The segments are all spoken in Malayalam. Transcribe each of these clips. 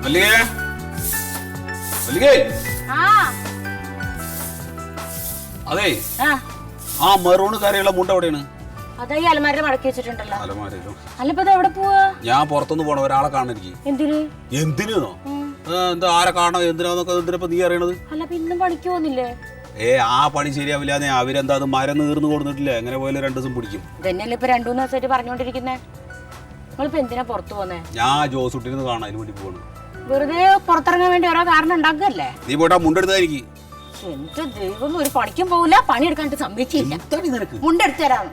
അതെ ആ മെറൂണ് കറിയുള്ള മുണ്ട എവിടെയാണ്? അതാ ഈ അലമാര മടക്കി വെച്ചിട്ടുണ്ടല്ലോ. അല്ലപ്പോ എവിടെ പോവാ? ഞാൻ പുറത്തുനിന്ന് പോണ ഒരാളെ കാണാനിരിക്കും. എന്തിനോ? എന്താ ആരെ കാണാം എന്തിനാന്നൊക്കെ എന്തിനപ്പോ നീ അറിയണത്? അല്ല ഇന്നും പണിക്ക് പോകുന്നില്ലേ? ആ പണി ശരിയാവില്ലാന്നേ. അവരെന്താ അത് മരം നീർന്നു കൊടുത്തിട്ടില്ല. എങ്ങനെ പോയാലും 2 ദിവസം പിടിക്കും. ഇതന്നെയല്ലേ ഇപ്പൊ 2-3 ദിവസമായിട്ട് പറഞ്ഞോണ്ടിരിക്കുന്നേ. നിങ്ങളിപ്പോ എന്തിനാ പുറത്തു പോന്നേ? ഞാൻ ജോസൂട്ടിന്ന് കാണാൻ അതിന് വേണ്ടി പോകണം. വെറുതെ പുറത്തിറങ്ങാൻ വേണ്ടി ഓരോ കാരണം ഉണ്ടാക്കല്ലേ? നീ പോട്ടാ മുണ്ടെടുത്തായിരിക്കും. എന്റെ ദൈവം, ഒരു പണിക്കും പോകില്ല, പണിയെടുക്കാനായിട്ട് സമ്മതിച്ചില്ല. മുണ്ടെടുത്തു തരാം.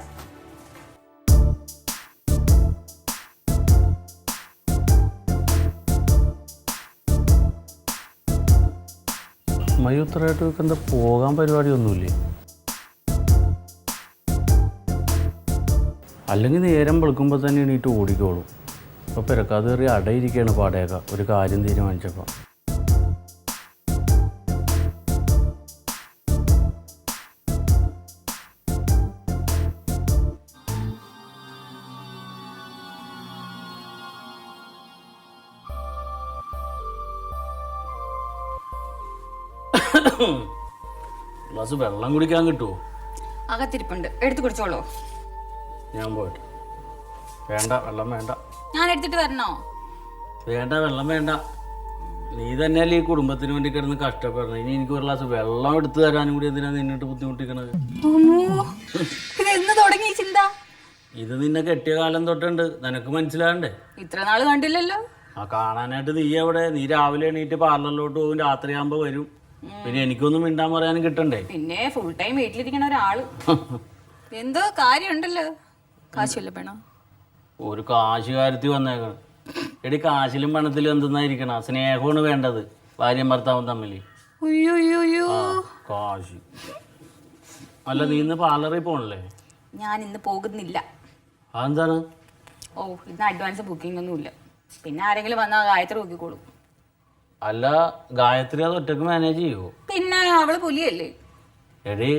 മയൂത്രമായിട്ട് എന്താ പോകാൻ പരിപാടിയൊന്നുമില്ലേ? അല്ലെങ്കിൽ നേരം വെളുക്കുമ്പോൾ തന്നെ എണീറ്റ് ഓടിക്കോളും. ഇപ്പോൾ പെരക്കാതെ കയറി അടയിരിക്കുകയാണ് പാടേക്ക ഒരു കാര്യം തീരുമാനിച്ചപ്പോൾ. ഗ്ലാസ് വെള്ളം കുടിക്കാൻ കിട്ടുമോ? അകത്തിരിപ്പുണ്ട്, എടുത്തു കുടിച്ചോളൂ. ഞാൻ പോയിട്ട്. വേണ്ട, വെള്ളം വേണ്ട. ഞാൻ എടുത്തിട്ട് വരണോ? വേണ്ട, വെള്ളം വേണ്ട. നീ തന്നെയല്ലേ ഈ കുടുംബത്തിന് വേണ്ടി കിടന്ന് കഷ്ടപ്പെടണം. ഇനി എനിക്ക് ഒരു ഗ്ലാസ് വെള്ളം എടുത്തു തരാനും കൂടി എന്തിനാ നിന്നിട്ട് ബുദ്ധിമുട്ടിക്കണത്? ഇത് നിന്നെ കെട്ടിയ കാലം തൊട്ടുണ്ട്, നിനക്ക് മനസ്സിലാകണ്ടേ? ഇത്ര നാള് കണ്ടില്ലല്ലോ. ആ കാണാനായിട്ട് നീ എവിടെ? നീ രാവിലെ എണീറ്റ് പാർലറിലോട്ട് പോകും, രാത്രിയാകുമ്പോ വരും. പിന്നെ എനിക്കൊന്നും മിണ്ടാൻ പറയാനും കിട്ടണ്ടേ? പിന്നെ ഫുൾ ടൈം വീട്ടിലിരിക്കണ ഒരാള്. എന്തോ കാര്യമുണ്ടല്ലോ. കാശുവല്ല വേണം. ഒരു കാശ് കാര്യത്തിൽ വന്നേക്കണം. എടി, കാശിലും പണത്തിലും എന്തെന്നായിരിക്കണം? സ്നേഹമാണ് വേണ്ടത് ഭാര്യയും ഭർത്താവും തമ്മിൽ. കാശ് അല്ല. നീ ഇന്ന് പാർലറിൽ പോണല്ലേ? ഞാൻ ഇന്ന് പോകുന്നില്ല. അതെന്താണ്? ഇന്ന് അഡ്വാൻസ് ബുക്കിംഗ് ഒന്നുമില്ല. പിന്നെ ആരെങ്കിലും വന്നാൽ ഗായത്രി നോക്കിക്കോളും. അല്ല, ഗായത്രി അത് ഒറ്റക്ക് മാനേജ് ചെയ്യുമോ? പിന്നെ അവള് പുലിയല്ലേ. എടി,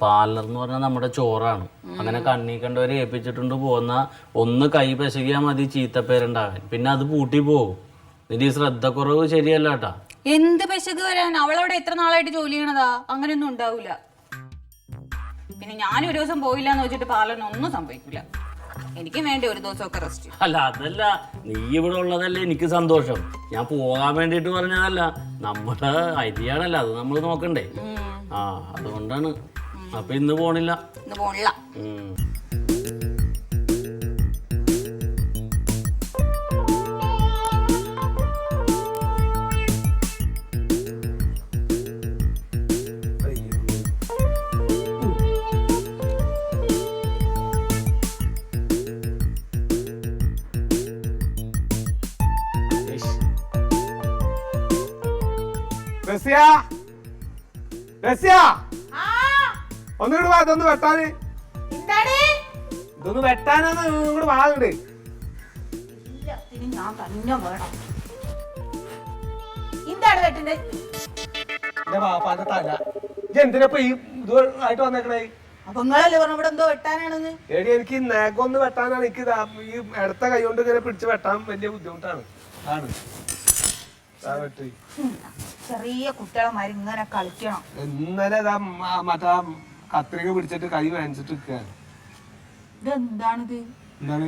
പാർലർ എന്ന് പറഞ്ഞാൽ നമ്മുടെ ചോറാണ്. അങ്ങനെ കണ്ണി കണ്ടവരെ ഏൽപ്പിച്ചിട്ടുണ്ട് പോന്ന ഒന്ന് കൈ പശകിയാൽ മതി ചീത്തപ്പേരുണ്ടാകാൻ. പിന്നെ അത് പൂട്ടി പോകും. നിന്റെ ഈ ശ്രദ്ധക്കുറവ് ശരിയല്ല കേട്ടാ. എന്ത് പശക് വരാൻ? അവളവിടെ എത്ര നാളായിട്ട് ജോലി ചെയ്യണതാ. അങ്ങനെയൊന്നും ഉണ്ടാവൂല. പിന്നെ ഞാൻ ഒരു ദിവസം പോയില്ല എന്ന് വെച്ചിട്ട് പാർലറിന് ഒന്നും സംഭവിക്കില്ല. എനിക്ക് വേണ്ടി ഒരു ദിവസമൊക്കെ റെസ്റ്റ്. അല്ല, അതല്ല, നീ ഇവിടെ ഉള്ളതല്ലേ എനിക്ക് സന്തോഷം. ഞാൻ പോകാൻ വേണ്ടിട്ട് പറഞ്ഞതല്ല. നമ്മുടെ അരിയാണല്ലോ, അത് നമ്മൾ നോക്കണ്ടേ? അതുകൊണ്ടാണ്. അപ്പൊ ഇന്ന് പോണില്ല. ഇന്ന് പോണില്ല. ഒന്നുകൂടെ വാ, ഇതൊന്ന് വെട്ടാന്. ഇതൊന്ന് വെട്ടാനാന്ന് ഇങ്ങോട്ട് വാങ്ങണ്ട്. എന്തിനപ്പ ഈ ഇതുമായിട്ട് വന്നേക്കണേ? എടി, എനിക്ക് നഖമൊന്ന് വെട്ടാനാണ്. എനിക്ക് ഈ ഇടത്ത കൈ കൊണ്ട് ഇങ്ങനെ പിടിച്ച് വെട്ടാൻ വലിയ ബുദ്ധിമുട്ടാണ്. ചെറിയ കുട്ടികളെ ഇങ്ങനെ കളിക്കണം. ഇന്നലെ മറ്റാ കത്രിക പിടിച്ചിട്ട് കൈ വേദനിച്ചിട്ട് നിൽക്കുകയാണ്. ഇതെന്താണിത്? എന്താണ്?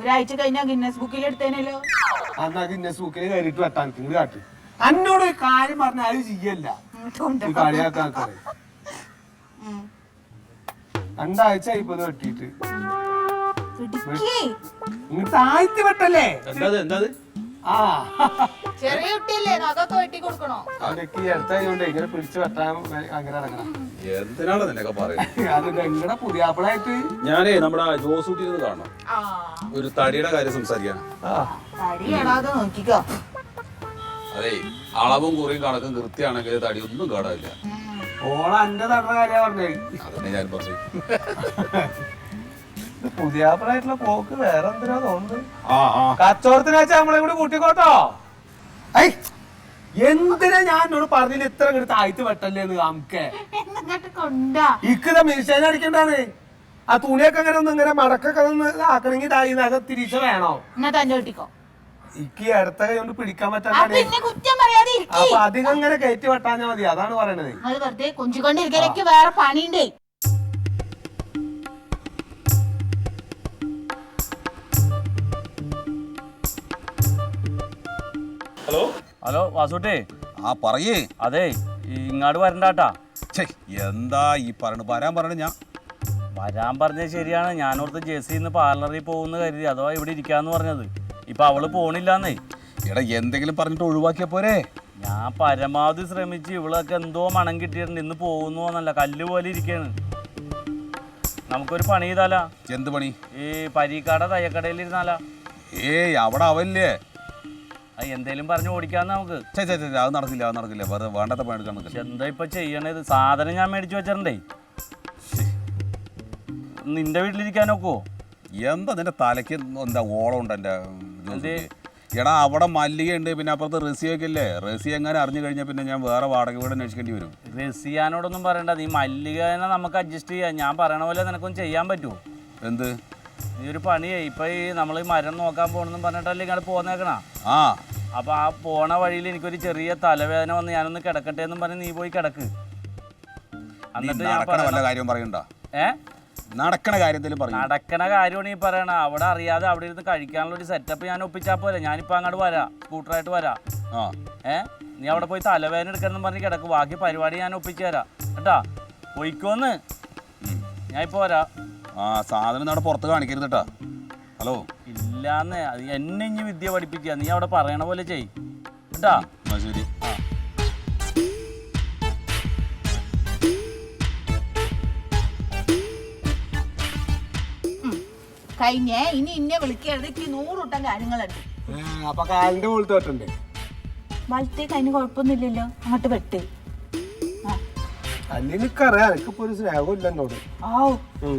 ഒരാഴ്ച കഴിഞ്ഞാ ഗിന്നസ് ബുക്കിൽ എടുത്തേനല്ലോ. എന്നാ ഗിന്നസ് ബുക്കിൽ കയറിയിട്ട് വെട്ടാൻ ഇങ്ങോട്ട് കാട്ടി. എന്നോട് ഒരു കാര്യം പറഞ്ഞ അത് ചെയ്യല്ല. കളിയാക്കാൻ 2 ആഴ്ച ഇപ്പൊ വെട്ടിട്ട് ഇങ്ങോട്ട് ആഴ്ച വെട്ടല്ലേ? എന്താ ചെറിയ കുട്ടിയല്ലേ, അതൊക്കെ വെട്ടി കൊടുക്കണോ? അതൊക്കെ ഈ അടുത്തായതുകൊണ്ട് ഇങ്ങനെ പിടിച്ച് വെട്ടാൻ അങ്ങനെ ഇറങ്ങണം. എന്തിനാണ് നിന്നൊക്കെ പറയുന്നത്? അത് നിങ്ങളുടെ പുതിയാപ്പിളായിട്ട് ഞാനേ നമ്മുടെ ജോസൂട്ടിന്ന് കാണണം. ഒരു തടിയുടെ കാര്യം സംസാരിക്കാൻ. നോക്കിക്കോ. അതെ, അളവും കുറിയും കണക്കും കൃത്യമാണെങ്കിൽ തടി ഒന്നും കേടാവില്ല. ഓള എന്റെ തട കാര്യ പറഞ്ഞേ. അതന്നെ ഞാൻ പറഞ്ഞു. പുതിയാപ്പിളായിട്ടുള്ള പോക്ക് വേറെ എന്തിനാ തോന്നുന്നത്? കച്ചവടത്തിന് വെച്ചാൽ നമ്മളെ കൂടി കൂട്ടിക്കോട്ടോ. എന്തിനാ ഞാൻ എന്നോട് പറഞ്ഞില്ല ഇത്ര ഇങ്ങോട്ട് താഴ്ത്ത് വെട്ടല്ലേന്ന്? നമുക്ക് ഇക്കത മിഷീൻ അടിക്കണ്ടാണ്. ആ തുണിയൊക്കെ അങ്ങനെ ഒന്ന് ഇങ്ങനെ മടക്കൊക്കെ ഒന്ന് ആക്കണമെങ്കിൽ നഖം തിരിച്ച വേണോ? എന്നാ തന്നെ വെട്ടിക്കോ. എനിക്ക് അടുത്ത കൈ കൊണ്ട് പിടിക്കാൻ ആ, പറ്റാതെ പിന്നെ കുറ്റം പറയാതെ ഇരിക്ക്. അപ്പൊ അധികം അങ്ങനെ കയറ്റി വെട്ടാഞ്ഞാ മതി, അതാണ് പറയണത്. അത് വെറുതെ കൊഞ്ചിക്കൊണ്ടിരിക്കലേക്ക് വേറെ പണിയുണ്ടേ. ഹലോ വാസുട്ടേ, ആ പറയേ. അതെ ഇങ്ങാട് വരണ്ടാട്ടാ. ഛേ, എന്താ ഈ വരാൻ പറഞ്ഞു ഞാൻ. വരാൻ പറഞ്ഞത് ശരിയാണ്. ഞാനോർത്ത് ജെസ്സി ഇന്ന് പാർലറിൽ പോകുന്ന കരുതി, അഥവാ ഇവിടെ ഇരിക്കാന്ന് പറഞ്ഞത്. ഇപ്പൊ അവള് പോണില്ലാന്നേ. എടാ എന്തെങ്കിലും പറഞ്ഞിട്ട് ഒഴിവാക്കിയ പോരെ. ഞാൻ പരമാവധി ശ്രമിച്ച് ഇവളൊക്കെ എന്തോ മണം കിട്ടിയിട്ടുണ്ട്. ഇന്ന് പോകുന്നു എന്നല്ല, കല്ല് പോലെ ഇരിക്കാണ്. നമുക്കൊരു പണി ചെയ്താലാ? എന്ത് പണി? ഈ പരീക്കാട തയ്യക്കടയിൽ ഇരുന്നാലാ? ഏയ് അവിടെ അവല്ലേ. എന്തേലും പറഞ്ഞു ഓടിക്കാന്ന് നമുക്ക്. ചേ ചേ ചേ, അത് നടക്കില്ല, അത് നടക്കില്ല. വെറുതെ വേണ്ടാത്ത പണി എടുക്കാൻ നിൽക്കില്ല. എന്താ ഇപ്പൊ ചെയ്യണത്? സാധനം ഞാൻ മേടിച്ചു വെച്ചിട്ടുണ്ടേ. നിന്റെ വീട്ടിലിരിക്കാനൊക്കോ? എന്താ നിന്റെ തലയ്ക്ക് എന്താ ഓളം ഉണ്ട് എൻ്റെ ജോസിക്ക്? എടാ അവിടെ മല്ലികയുണ്ട്, പിന്നെ അപ്പുറത്ത് റസിയൊക്കെ ഇല്ലേ. റസി എങ്ങനെ അറിഞ്ഞു കഴിഞ്ഞാൽ പിന്നെ ഞാൻ വേറെ വാടക വീട് അന്വേഷിക്കേണ്ടി വരും. റസിയാനോടൊന്നും പറയണ്ട. നീ മല്ലികനെ നമുക്ക് അഡ്ജസ്റ്റ് ചെയ്യാം. ഞാൻ പറയണ പോലെ നിനക്കൊന്നും ചെയ്യാൻ പറ്റുമോ? എന്ത്? നീ ഒരു പണിയേ, ഇപ്പൊ ഈ നമ്മൾ ഈ മരം നോക്കാൻ പോകണമെന്നും പറഞ്ഞിട്ടല്ലേ ഇങ്ങോട്ട് പോന്നേക്കണ. ആ അപ്പൊ ആ പോണ വഴിയിൽ എനിക്കൊരു ചെറിയ തലവേദന വന്ന് ഞാനൊന്ന് കിടക്കട്ടെ എന്നും പറഞ്ഞ് നീ പോയി കിടക്ക്. എന്നിട്ട് ഞാൻ വല്ല കാര്യം പറയണ്ട. നടക്കണ കാര്യത്തിലും പറയും. നടക്കണ കാര്യമാണ് ഈ പറയണ. അവിടെ അറിയാതെ അവിടെ ഇരുന്ന് കഴിക്കാനുള്ള ഒരു സെറ്റപ്പ് ഞാൻ ഒപ്പിച്ചാൽ പോലെ. ഞാനിപ്പോൾ അങ്ങോട്ട് വരാം, സ്കൂട്ടറായിട്ട് വരാം. നീ അവിടെ പോയി തലവേദന എടുക്കണം പറഞ്ഞ് കിടക്ക്. ബാക്കി പരിപാടി ഞാൻ ഒപ്പിച്ചു തരാം കേട്ടാ. പോയിക്കോന്ന്. ഞാൻ ഇപ്പോൾ വരാം. ആ സാധനം അവിടെ പുറത്ത് കാണിക്കരുത് കേട്ടാ. ഹലോ. ഇല്ലാന്ന്, അത് എന്നെ ഇനി വിദ്യ പഠിപ്പിക്കുക. നീ അവിടെ പറയണ പോലെ ചെയ് കേട്ടാ. ശരി. കഴിഞ്ഞേ ഇനി ഇന്നെ വിളിക്കരുത്. എനിക്ക് 100 കൂട്ടം കാര്യങ്ങളുണ്ട്. അപ്പൊ കാലിന്റെ മുകളിൽ തോട്ടുണ്ട്. വലത്തേക്ക് അതിന് കുഴപ്പമൊന്നുമില്ലല്ലോ, അങ്ങോട്ട് വെട്ട്. എനിക്കറിയാം, എനിക്കിപ്പോ ഒരു സ്നേഹമില്ല എന്നോട്.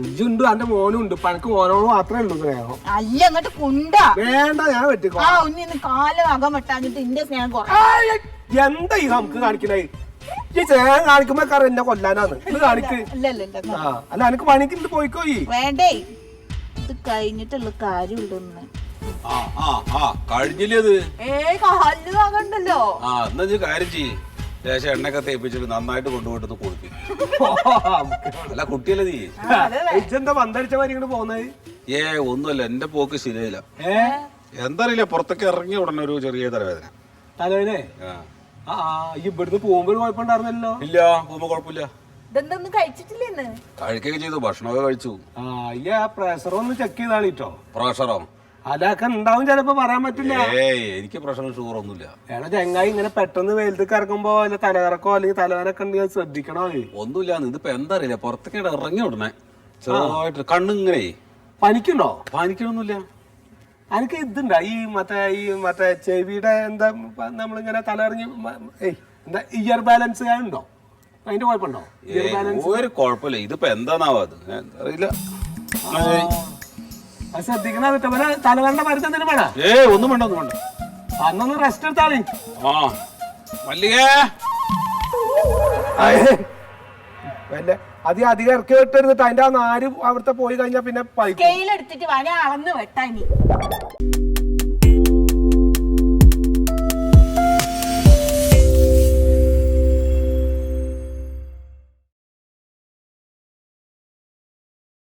ഇജുണ്ട്, എന്റെ മോനും ഉണ്ട്. പനക്ക് മോനോട് മാത്രമേ ഉള്ളൂ സ്നേഹം. അല്ല അങ്ങോട്ട് കുണ്ടാ വേണ്ട, ഞാൻ വെട്ടിക്കോ. ആ ഉന്നി കാല് അകം വെട്ടാഞ്ഞിട്ട് ഇന്റെ സ്നേഹം കുറേ. എന്താ ഈ നമുക്ക് കാണിക്കണേ? ഈ സ്നേഹം കാണിക്കുമ്പോ കറ എന്നെ കൊല്ലാനാണ് ഇത് കാണിക്ക്. അല്ല എനിക്ക് പണിക്ക് പോയിക്കോ. വേണ്ടേ, ഇത് കഴിഞ്ഞിട്ടുള്ള കാര്യമുണ്ടെന്ന്. കഴിഞ്ഞില്ലേ അത്? കല്ല് ആകണ്ടല്ലോ. ആ എന്നാ നീ കാര്യം ചെയ്യ്. ലേശം എണ്ണയൊക്കെ തേപ്പിച്ചിട്ട് നന്നായിട്ട് കൊണ്ടുപോയിട്ട് കൊടുക്കും. അല്ല കുട്ടിയല്ലേ നീ? എന്താ പന്തടിച്ച മാതിരി ഇങ്ങോട്ട് പോകുന്നത്? ഒന്നുമല്ല, എന്റെ പോക്ക് ശരിയായില്ല. എന്താ അറിയില്ല, പുറത്തൊക്കെ ഇറങ്ങിയ ഉടനെ ഒരു ചെറിയ തലവേദന. തലവേദന? ഇവിടുന്ന് പോകുമ്പോ കുഴപ്പമുണ്ടായിരുന്നല്ലോ. ഇല്ല, പോകുമ്പോ കുഴപ്പമില്ല. ഇതെന്തൊന്നും കഴിച്ചിട്ടില്ലെന്ന്? കഴിക്കുകയൊക്കെ ചെയ്തു, ഭക്ഷണമൊക്കെ കഴിച്ചു. പ്രഷർ ഒന്ന് ചെക്ക് ചെയ്താണ് കേട്ടോ. പ്രഷറോ? അതൊക്കെ ഉണ്ടാവും, ചിലപ്പോ പറയാൻ പറ്റില്ല. എനിക്ക് പ്രഷറും ഷുഗർ ഒന്നുമില്ല. ഏടാ ചങ്ങായി, ഇങ്ങനെ പെട്ടെന്ന് വെയിലത്തേക്ക് ഇറക്കുമ്പോ അല്ല തലകറക്കോ അല്ലെങ്കിൽ തലവേനൊക്കെ ഉണ്ടെങ്കിൽ ശ്രദ്ധിക്കണോ? ഒന്നുമില്ല. ഇതിപ്പോ എന്താ അറിയില്ല, പുറത്തൊക്കെ ഇറങ്ങിയ ഉടനെ ചെറുതായിട്ട് കണ്ണിങ്ങനെ. പനിക്കുണ്ടോ? പനിക്കണമൊന്നുമില്ല. എനിക്ക് ഇതുണ്ടാ ഈ മറ്റേ ചെവിയുടെ എന്താ നമ്മളിങ്ങനെ തലറിഞ്ഞ് എന്താ ഇയർ ബാലൻസ് ഉണ്ടോ? അതിന്റെ കുഴപ്പമുണ്ടോ? ഇയർ ബാലൻസ് ഒരു കുഴപ്പമില്ല. ഇതിപ്പോ എന്താന്നാവാ അത് അറിയില്ല. ശ്രദ്ധിക്കണ തലവേണ്ട മരുന്ന് എന്തെങ്കിലും വേണം? ഒന്നും വേണ്ട, ഒന്നും വേണ്ട. അന്നൊന്ന് റെസ്റ്റ് എടുത്താളി. അധികം ഇറക്കി വിട്ടരുന്നിട്ട് അതിന്റെ ആ നാര് അവിടുത്തെ പോയി കഴിഞ്ഞാൽ പിന്നെ സ്കെയിലെടുത്തിട്ട് വന അളന്ന് വെട്ടാനി.